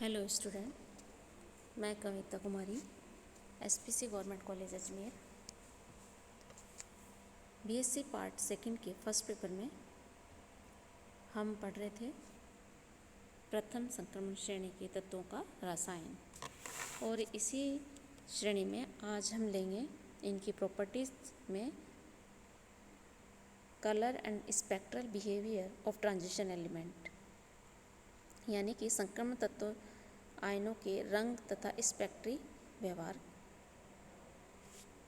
Hello student, मैं Kavita Kumari, SPC government college Ajmer, BSc part second के first paper में हम पढ़ रहे थे प्रथम संक्रमण श्रेणी के तत्वों का रसायन। और इसी श्रेणी में आज हम लेंगे इनकी प्रॉपर्टीज़ में colour and spectral behaviour of transition element, यानी कि संक्रमण तत्व आयनों के रंग तथा स्पेक्ट्री व्यवहार।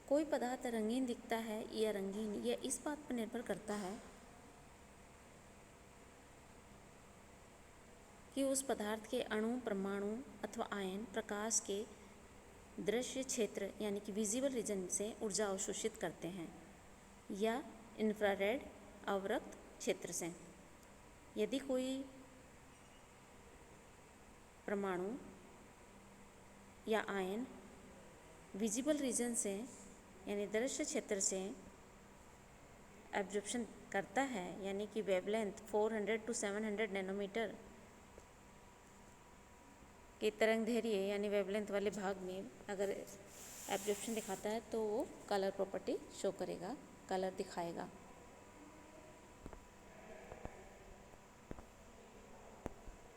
कोई पदार्थ रंगीन दिखता है या रंगीन, यह इस बात पर निर्भर करता है कि उस पदार्थ के अणु, परमाणु अथवा आयन प्रकाश के दृश्य क्षेत्र यानी कि विजिबल रीजन से ऊर्जा अवशोषित करते हैं या इंफ्रारेड अवरक्त क्षेत्र से। यदि कोई परमाणु या आयन विजिबल रीजन से यानी दृश्य क्षेत्र से एब्जॉर्प्शन करता है, यानी कि वेवलेंथ 400 to 700 नैनोमीटर के तरंगदैर्घ्य यानी वेवलेंथ वाले भाग में अगर एब्जॉर्प्शन दिखाता है तो वो कलर प्रॉपर्टी शो करेगा, कलर दिखाएगा।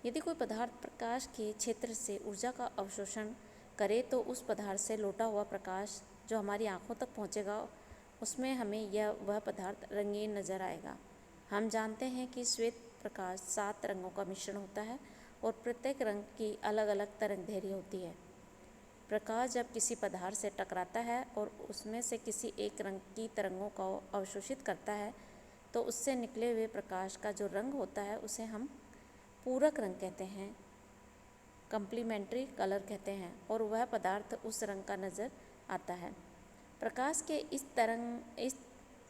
यदि कोई पदार्थ प्रकाश के क्षेत्र से ऊर्जा का अवशोषण करे तो उस पदार्थ से लौटा हुआ प्रकाश जो हमारी आँखों तक पहुँचेगा उसमें हमें वह पदार्थ रंगीन नज़र आएगा। हम जानते हैं कि श्वेत प्रकाश 7 रंगों का मिश्रण होता है और प्रत्येक रंग की अलग अलग तरंगदैर्घ्य होती है। प्रकाश जब किसी पदार्थ से टकराता है और उसमें से किसी एक रंग की तरंगों को अवशोषित करता है तो उससे निकले हुए प्रकाश का जो रंग होता है उसे हम पूरक रंग कहते हैं, कम्प्लीमेंट्री कलर कहते हैं, और वह पदार्थ उस रंग का नज़र आता है। प्रकाश के इस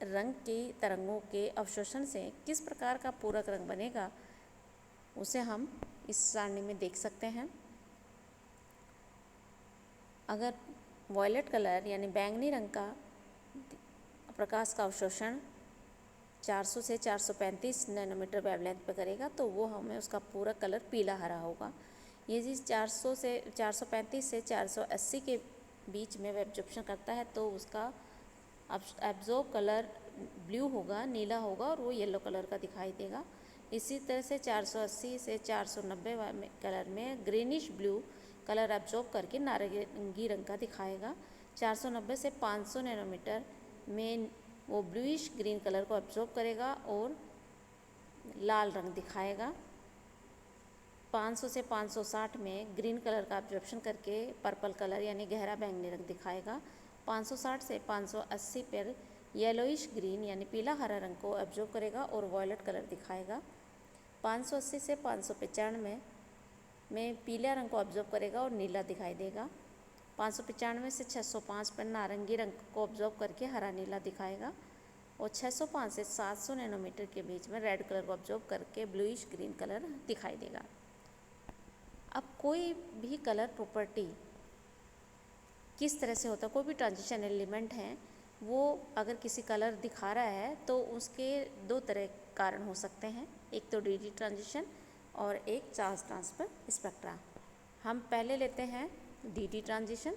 रंग की तरंगों के अवशोषण से किस प्रकार का पूरक रंग बनेगा उसे हम इस सारणी में देख सकते हैं। अगर वॉयलेट कलर यानी बैंगनी रंग का प्रकाश का अवशोषण 400 से 435 नैनोमीटर वेवलेंथ पर करेगा तो वो हमें उसका पूरा कलर पीला हरा होगा। ये चीज़ 435 से 480 के बीच में एब्जॉर्प्शन करता है तो उसका एब्जॉर्ब कलर ब्लू होगा, नीला होगा और वो येलो कलर का दिखाई देगा। इसी तरह से 480 से 490 कलर में ग्रीनिश ब्लू कलर एब्जॉर्ब करके नारंगी रंग का दिखाएगा। 490 से 500 नैनोमीटर में वो ब्लूइश ग्रीन कलर को एब्जॉर्ब करेगा और लाल रंग दिखाएगा। 500 से 560 में ग्रीन कलर का एब्जॉर्प्शन करके पर्पल कलर यानी गहरा बैंगनी रंग दिखाएगा। 560 से 580 पर येलोइश ग्रीन यानी पीला हरा रंग को एब्जॉर्ब करेगा और वॉयलेट कलर दिखाएगा। 580 से 595 में पीला रंग को एब्जॉर्ब करेगा और नीला दिखाई देगा। 595 से 605 पर नारंगी रंग को ऑब्जर्व करके हरा नीला दिखाएगा और 605 से 700 नैनोमीटर के बीच में रेड कलर को ऑब्जर्व करके ब्लूइश ग्रीन कलर दिखाई देगा। अब कोई भी कलर प्रॉपर्टी किस तरह से होता है, कोई भी ट्रांजिशन एलिमेंट है वो अगर किसी कलर दिखा रहा है तो उसके 2 तरह कारण हो सकते हैं, एक तो डी ट्रांजिशन और एक चार्ज ट्रांसफर स्पेक्ट्रा। हम पहले लेते हैं डी ट्रांजिशन।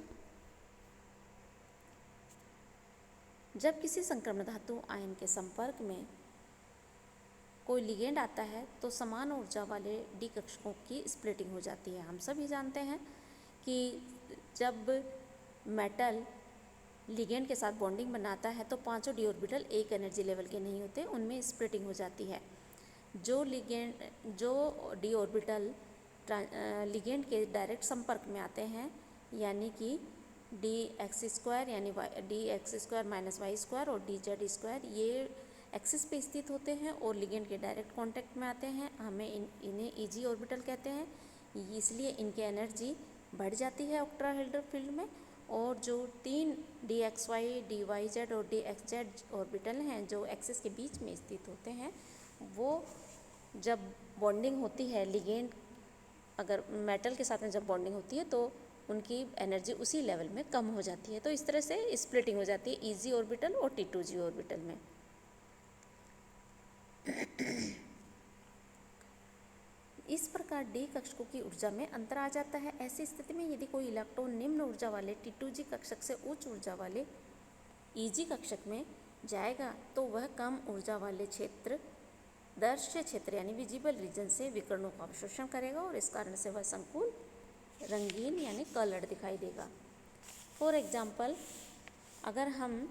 जब किसी संक्रमण धातु आयन के संपर्क में कोई लिगेंड आता है तो समान ऊर्जा वाले डी कक्षकों की स्प्लिटिंग हो जाती है। हम सभी जानते हैं कि जब मेटल लिगेंड के साथ बॉन्डिंग बनाता है तो 5 डी ऑर्बिटल एक एनर्जी लेवल के नहीं होते, उनमें स्प्लिटिंग हो जाती है। जो डी ऑर्बिटल लिगेंड के डायरेक्ट संपर्क में आते हैं यानी कि dx² यानी dx² माइनस y² और dz², ये एक्सिस पे स्थित होते हैं और लिगेंड के डायरेक्ट कांटेक्ट में आते हैं, हमें इन्हें ईजी ऑर्बिटल कहते हैं। इसलिए इनकी एनर्जी बढ़ जाती है ऑक्टाहेड्रल फील्ड में। और जो 3 dxy, dyz और dxz ऑर्बिटल हैं जो एक्सिस के बीच में स्थित होते हैं, वो जब बॉन्डिंग होती है लिगेंड अगर मेटल के साथ में जब बॉन्डिंग होती है तो उनकी एनर्जी उसी लेवल में कम हो जाती है। तो इस तरह से स्प्लिटिंग हो जाती है ईजी ऑर्बिटल और T2G ऑर्बिटल में। इस इस प्रकार डी कक्षकों की ऊर्जा में अंतर आ जाता है। ऐसी स्थिति में यदि कोई इलेक्ट्रॉन निम्न ऊर्जा वाले T2G कक्षक से उच्च ऊर्जा वाले EG कक्षक में जाएगा तो वह कम ऊर्जा वाले क्षेत्र दृश्य क्षेत्र यानी विजिबल रीजन से विकिरणों का अवशोषण करेगा और इस कारण से वह संकुल रंगीन यानी कलर्ड दिखाई देगा। फॉर एग्जाम्पल, अगर हम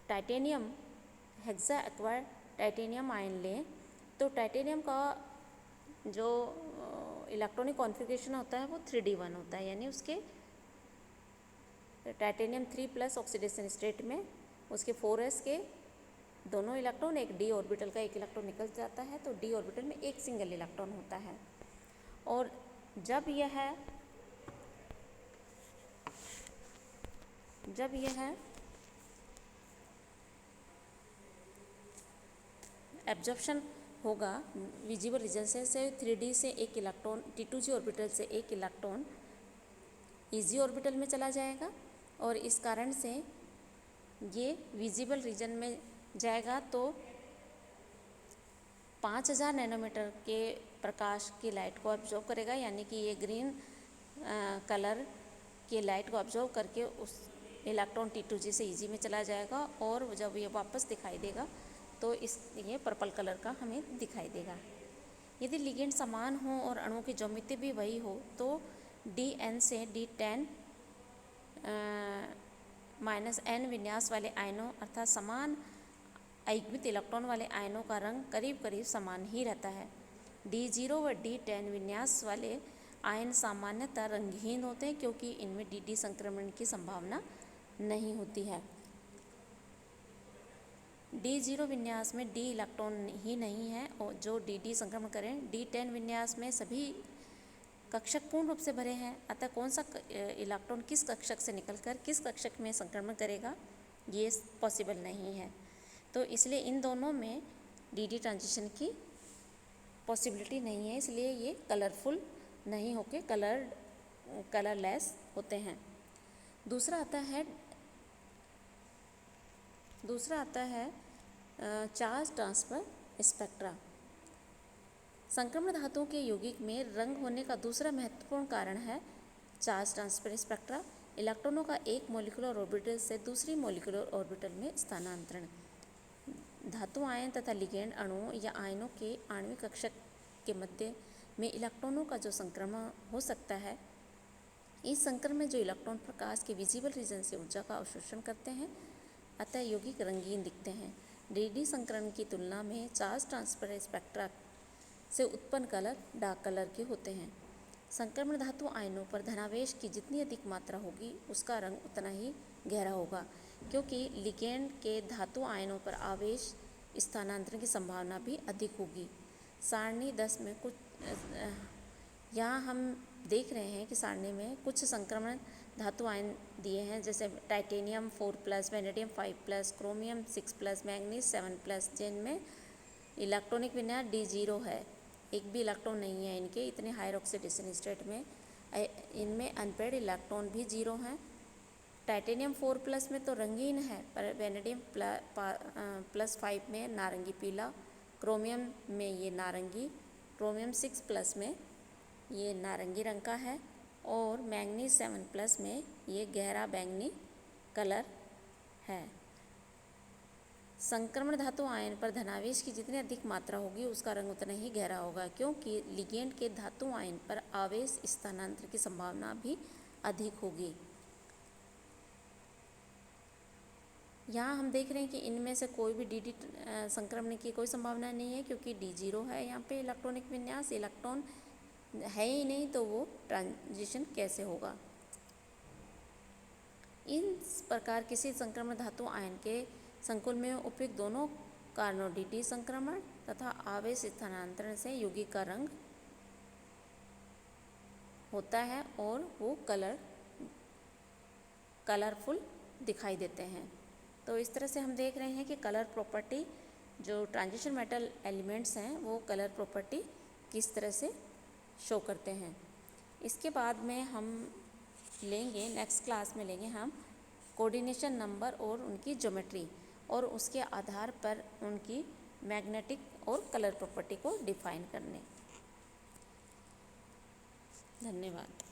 titanium hexa acquired titanium ion लें तो टाइटेनियम का जो इलेक्ट्रॉनिक कॉन्फ़िगरेशन होता है वो 3D1 होता है, यानी उसके टाइटेनियम 3+ ऑक्सीडेशन स्टेट में उसके 4s के दोनों इलेक्ट्रॉन, एक d ऑर्बिटल का एक इलेक्ट्रॉन निकल जाता है, तो d ऑर्बिटल में एक सिंगल इलेक्ट्रॉन होता है। और जब यह एब्जॉर्प्शन होगा विजिबल रीजन से 3D से एक इलेक्ट्रॉन T2G ऑर्बिटल से एक इलेक्ट्रॉन EG ऑर्बिटल में चला जाएगा और इस कारण से ये विजिबल रीजन में जाएगा तो 5000 नैनोमीटर के प्रकाश की लाइट को ऑब्जर्व करेगा, यानी कि ये ग्रीन कलर की लाइट को ऑब्जर्व करके उस इलेक्ट्रॉन T2G से EG में चला जाएगा और जब ये वापस दिखाई देगा तो ये पर्पल कलर का हमें दिखाई देगा। यदि लिगेंड समान हो और अणुओं की ज्योमेट्री भी वही हो तो Dn से D10 -n विन्यास वाले आयनों अर्थात समान अयुग्मित इलेक्ट्रॉन वाले आयनों का रंग करीब करीब समान ही रहता है। D0 व D10 विन्यास वाले आयन सामान्यतः रंगहीन होते हैं क्योंकि इनमें dd संक्रमण की संभावना नहीं होती है। D0 विन्यास में d इलेक्ट्रॉन ही नहीं है और जो dd संक्रमण करें। D10 विन्यास में सभी कक्षक पूर्ण रूप से भरे हैं, अतः कौन सा इलेक्ट्रॉन किस कक्षक से निकलकर किस कक्षक में संक्रमण करेगा ये पॉसिबल नहीं है। तो इसलिए इन दोनों में dd ट्रांजिशन की पॉसिबिलिटी नहीं है, इसलिए ये कलरफुल नहीं होके कलरलेस होते हैं। दूसरा आता है चार्ज ट्रांसफर स्पेक्ट्रा। संक्रमण धातुओं के यौगिक में रंग होने का दूसरा महत्वपूर्ण कारण है चार्ज ट्रांसफर स्पेक्ट्रा। इलेक्ट्रॉनों का एक मॉलिक्यूलर ऑर्बिटल से दूसरी मॉलिक्यूलर ऑर्बिटल में स्थानांतरण। धातु आयन तथा लिगेंड अणुओं या आयनों के आणविक कक्षक के मध्य में इलेक्ट्रॉनों का जो संक्रमण हो सकता है, इस संक्रमण में जो इलेक्ट्रॉन प्रकाश के विजिबल रीजन से ऊर्जा का अवशोषण करते हैं, अतः यौगिक रंगीन दिखते हैं। dd संक्रमण की तुलना में चार्ज ट्रांसफर स्पेक्ट्रा से उत्पन्न कलर डार्क कलर के होते हैं। संक्रमण धातु आयनों पर धनावेश की जितनी अधिक मात्रा होगी उसका रंग उतना ही गहरा होगा, क्योंकि लिगेंड के धातु आयनों पर आवेश स्थानांतरण की संभावना भी अधिक होगी। सारणी 10 में कुछ यहाँ हम देख रहे हैं कि सारणी में कुछ संक्रमण धातु आयन दिए हैं, जैसे टाइटेनियम 4+, वेनेडियम 5+, क्रोमियम 6+, मैंगनीज 7+, जिनमें इलेक्ट्रॉनिक विन्यास D0 है। एक भी इलेक्ट्रॉन नहीं है इनके इतने हायर ऑक्सीडेशन स्टेट में। इनमें अनपेयर्ड इलेक्ट्रॉन भी 0 हैं। टाइटेनियम 4+ में तो रंगीन है, पर वेनेडियम +5 में नारंगी पीला, क्रोमियम में ये नारंगी, क्रोमियम 6+ में ये नारंगी रंग का है और मैंगनीज 7+ में ये गहरा बैंगनी कलर है। संक्रमण धातु आयन पर धनावेश की जितनी अधिक मात्रा होगी उसका रंग उतना ही गहरा होगा, क्योंकि लिगेंड के धातु आयन पर आवेश स्थानांतरण की संभावना भी अधिक होगी। यहाँ हम देख रहे हैं कि इनमें से कोई भी dd संक्रमण की कोई संभावना नहीं है, क्योंकि D0 है यहाँ पे इलेक्ट्रॉनिक विन्यास, इलेक्ट्रॉन है ही नहीं, तो वो ट्रांजिशन कैसे होगा। इस प्रकार किसी संक्रमण धातु आयन के संकुल में उपयुक्त दोनों कारणों dd संक्रमण तथा आवेश स्थानांतरण से यौगिक का रंग होता है और वो कलरफुल दिखाई देते हैं। तो इस तरह से हम देख रहे हैं कि कलर प्रॉपर्टी, जो ट्रांजिशन मेटल एलिमेंट्स हैं वो कलर प्रॉपर्टी किस तरह से शो करते हैं। इसके बाद में हम लेंगे, नेक्स्ट क्लास में लेंगे हम कोऑर्डिनेशन नंबर और उनकी ज्योमेट्री, और उसके आधार पर उनकी मैग्नेटिक और कलर प्रॉपर्टी को डिफाइन करने। धन्यवाद।